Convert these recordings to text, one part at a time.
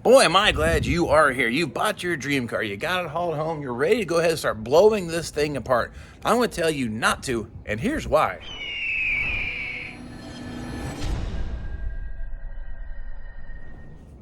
Boy, am I glad you are here. You bought your dream car. You got it hauled home. You're ready to go ahead and start blowing this thing apart. I'm going to tell you not to, and here's why.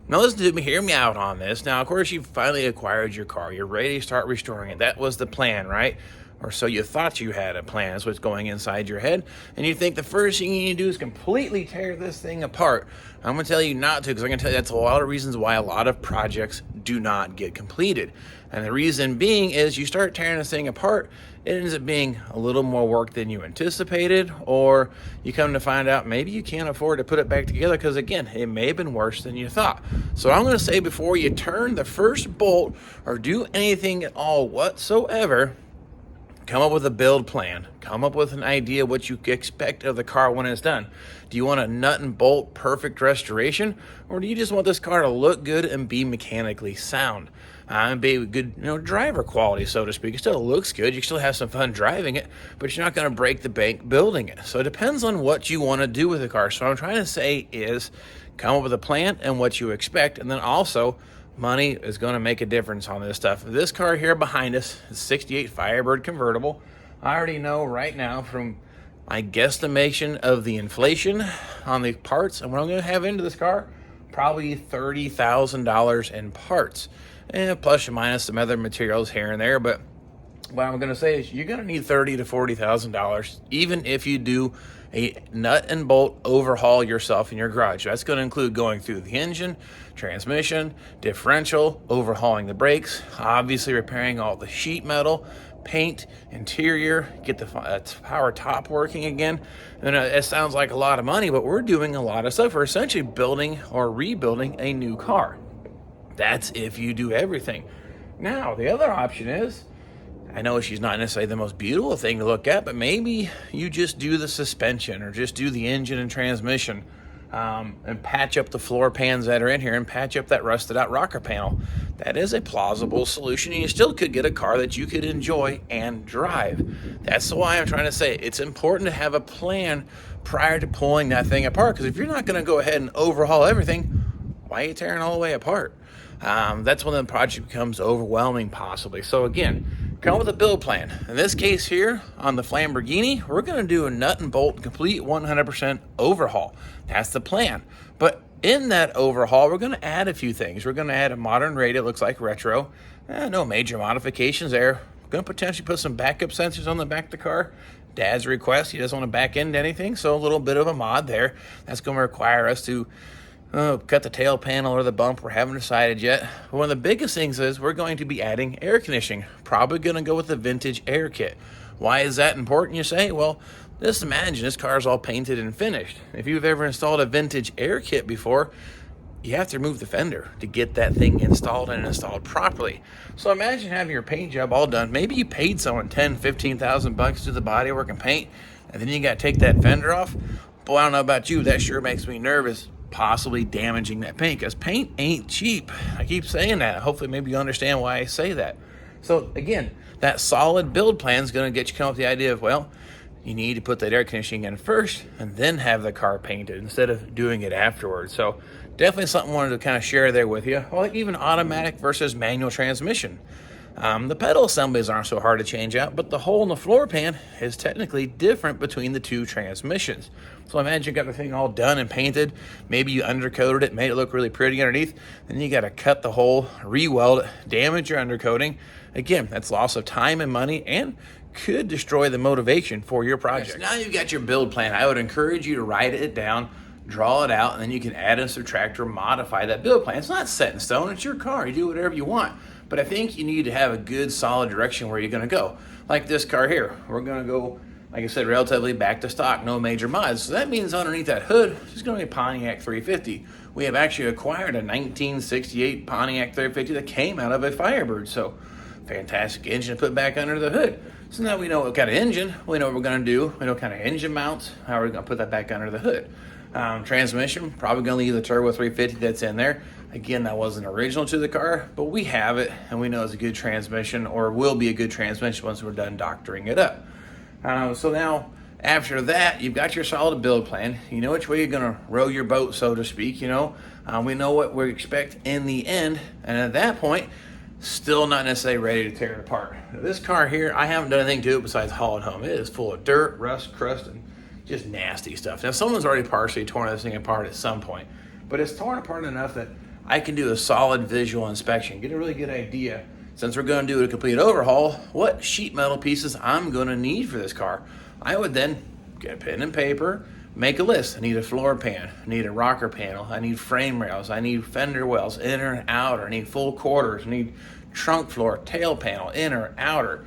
Now listen to me, hear me out on this. Now, of course, you finally acquired your car. You're ready to start restoring it. That was the plan, right? Or so you thought you had a plan. That's what's going inside your head. And you think the first thing you need to do is completely tear this thing apart. I'm going to tell you not to, because I'm going to tell you that's a lot of reasons why a lot of projects do not get completed. And the reason being is you start tearing this thing apart, it ends up being a little more work than you anticipated, or you come to find out maybe you can't afford to put it back together because, again, it may have been worse than you thought. So I'm going to say, before you turn the first bolt or do anything at all whatsoever, come up with a build plan. Come up with an idea what you expect of the car when it's done. Do you want a nut and bolt perfect restoration, or do you just want this car to look good and be mechanically sound? And be good, driver quality, so to speak. It still looks good. You still have some fun driving it, but you're not going to break the bank building it. So it depends on what you want to do with the car. So what I'm trying to say is come up with a plan and what you expect, and then also money is going to make a difference on this stuff. This car here behind us is 68 Firebird convertible. I already know right now from my guesstimation of the inflation on the parts and what I'm going to have into this car, probably $30,000 in parts, and plus or minus some other materials here and there. But what I'm going to say is you're going to need $30,000 to $40,000, even if you do a nut and bolt overhaul yourself in your garage. That's going to include going through the engine, transmission, differential, overhauling the brakes, obviously repairing all the sheet metal, paint, interior, get the power top working again. And it sounds like a lot of money, but we're doing a lot of stuff. We're essentially building or rebuilding a new car. That's if you do everything. Now, the other option is, I know she's not necessarily the most beautiful thing to look at, but maybe you just do the suspension or just do the engine and transmission, and patch up the floor pans that are in here and patch up that rusted out rocker panel. That is a plausible solution, and you still could get a car that you could enjoy and drive. That's why I'm trying to say it's important to have a plan prior to pulling that thing apart, because if you're not going to go ahead and overhaul everything, why are you tearing all the way apart? That's when the project becomes overwhelming, possibly. So again, come up with a build plan. In this case here, on the Lamborghini, we're going to do a nut and bolt complete 100% overhaul. That's the plan. But in that overhaul, we're going to add a few things. We're going to add a modern radio, looks like retro. No major modifications there. We're going to potentially put some backup sensors on the back of the car. Dad's request, he doesn't want to back into anything, so a little bit of a mod there. That's going to require us to cut the tail panel or the bumper. Haven't decided yet. But one of the biggest things is we're going to be adding air conditioning. Probably going to go with the vintage air kit. Why is that important, you say? Well, just imagine this car is all painted and finished. If you've ever installed a vintage air kit before, you have to remove the fender to get that thing installed and installed properly. So imagine having your paint job all done. Maybe you paid someone $10,000-$15,000 to do the bodywork and paint, and then you got to take that fender off. Boy, I don't know about you, that sure makes me nervous, possibly damaging that paint, because paint ain't cheap. I keep saying that. Hopefully maybe you understand why I say that. So again, that solid build plan is going to get you come up with the idea of, well, you need to put that air conditioning in first and then have the car painted instead of doing it afterwards. So definitely something I wanted to kind of share there with you. Well, like even automatic versus manual transmission. The pedal assemblies aren't so hard to change out, but the hole in the floor pan is technically different between the two transmissions. So imagine you got the thing all done and painted. Maybe you undercoated it, made it look really pretty underneath. Then you got to cut the hole, re-weld it, damage your undercoating. Again, that's loss of time and money and could destroy the motivation for your project. So now you've got your build plan. I would encourage you to write it down, draw it out, and then you can add and subtract or modify that build plan. It's not set in stone. It's your car. You do whatever you want. But I think you need to have a good, solid direction where you're going to go. Like this car here. We're going to go, like I said, relatively back to stock, no major mods. So that means underneath that hood, it's going to be a Pontiac 350. We have actually acquired a 1968 Pontiac 350 that came out of a Firebird. So fantastic engine to put back under the hood. So now we know what kind of engine, we know what we're going to do, we know what kind of engine mounts, how we're going to put that back under the hood. Transmission, probably going to leave the turbo 350 that's in there. Again, that wasn't original to the car, but we have it, and we know it's a good transmission, or will be a good transmission once we're done doctoring it up. So now, after that, you've got your solid build plan. You know which way you're going to row your boat, so to speak. We know what we expect in the end, and at that point, still not necessarily ready to tear it apart. This car here, I haven't done anything to it besides haul it home. It is full of dirt, rust, crust, and just nasty stuff. Now, someone's already partially torn this thing apart at some point, but it's torn apart enough that I can do a solid visual inspection, get a really good idea, since we're going to do a complete overhaul, what sheet metal pieces I'm going to need for this car. I would then get a pen and paper, make a list. I need a floor pan, I need a rocker panel, I need frame rails, I need fender wells, inner and outer, I need full quarters, I need trunk floor, tail panel, inner, outer.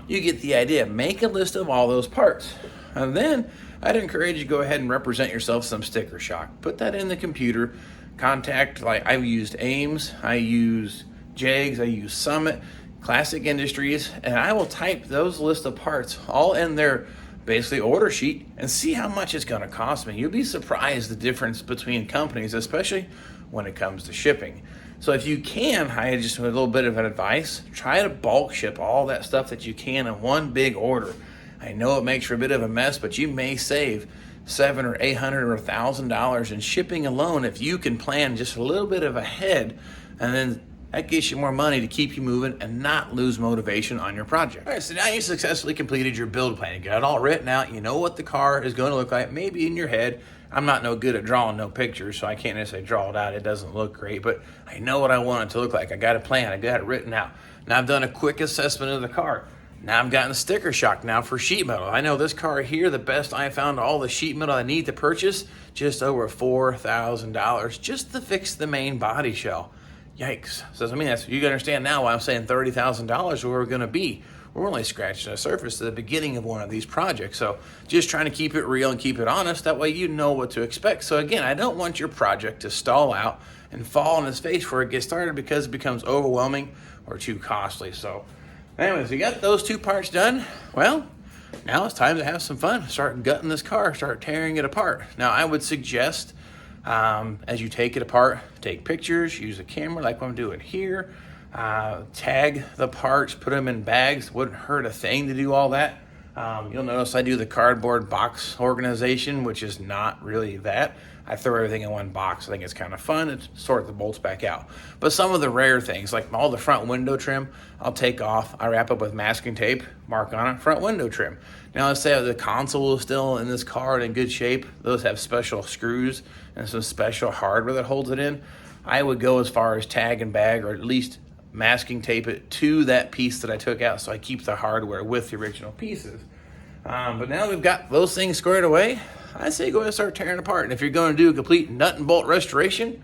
You get the idea. Make a list of all those parts. And then I'd encourage you to go ahead and represent yourself some sticker shock. Put that in the computer. Contact, like I've used Ames, I use Jags, I use Summit, Classic Industries, and I will type those list of parts all in their basically order sheet and see how much it's going to cost me. You'll be surprised the difference between companies, especially when it comes to shipping. So if you can, I just a little bit of an advice, try to bulk ship all that stuff that you can in one big order. I know it makes for a bit of a mess, but you may save $700 or $800 or $1,000 in shipping alone if you can plan just a little bit of ahead, and then that gets you more money to keep you moving and not lose motivation on your project. All right, so now you successfully completed your build plan. You got it all written out. You know what the car is going to look like, maybe in your head. I'm not no good at drawing no pictures, so I can't necessarily draw it out. It doesn't look great, but I know what I want it to look like. I got a plan. I got it written out. Now I've done a quick assessment of the car. Now I've gotten sticker shock now for sheet metal. I know this car here, the best I found all the sheet metal I need to purchase, just over $4,000 just to fix the main body shell. Yikes. So I mean, you can understand now why I'm saying $30,000 where we're going to be. We're only scratching the surface at the beginning of one of these projects. So just trying to keep it real and keep it honest. That way you know what to expect. So again, I don't want your project to stall out and fall on its face before it gets started because it becomes overwhelming or too costly. So anyways, you got those two parts done. Well, now it's time to have some fun. Start gutting this car, start tearing it apart. Now I would suggest as you take it apart, take pictures, use a camera like what I'm doing here, tag the parts, put them in bags. Wouldn't hurt a thing to do all that. You'll notice I do the cardboard box organization, which is not really that. I throw everything in one box. I think it's kind of fun to sort the bolts back out. But some of the rare things, like all the front window trim, I'll take off. I wrap up with masking tape, mark on it, front window trim. Now let's say the console is still in this car in good shape. Those have special screws and some special hardware that holds it in. I would go as far as tag and bag, or at least masking tape it to that piece that I took out, so I keep the hardware with the original pieces. But now we've got those things squared away, I say go ahead and start tearing apart. And if you're going to do a complete nut and bolt restoration,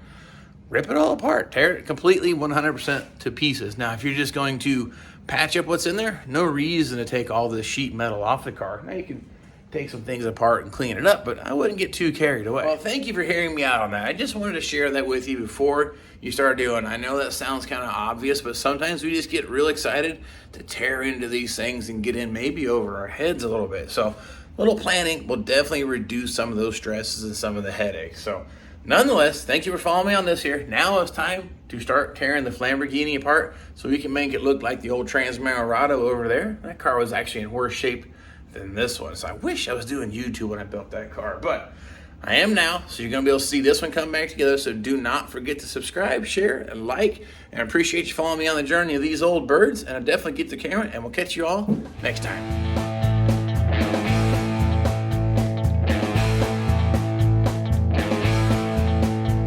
rip it all apart. Tear it completely 100% to pieces. Now, if you're just going to patch up what's in there, no reason to take all this sheet metal off the car. Now you can take some things apart and clean it up, but I wouldn't get too carried away. Well, thank you for hearing me out on that. I just wanted to share that with you before you start doing. I know that sounds kind of obvious, but sometimes we just get real excited to tear into these things and get in maybe over our heads a little bit. So a little planning will definitely reduce some of those stresses and some of the headaches. So nonetheless, thank you for following me on this here. Now it's time to start tearing the Lamborghini apart so we can make it look like the old Transmirado over there. That car was actually in worse shape than this one. So I wish I was doing YouTube when I built that car, but I am now. So you're going to be able to see this one come back together. So do not forget to subscribe, share, and like. And I appreciate you following me on the journey of these old birds. And I'll definitely get the camera, and we'll catch you all next time.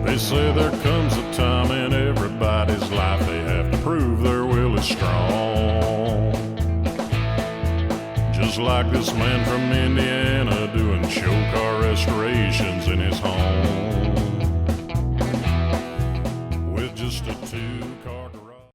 They say there comes a time in everybody's life they have to prove their will is strong. Just like this man from Indiana.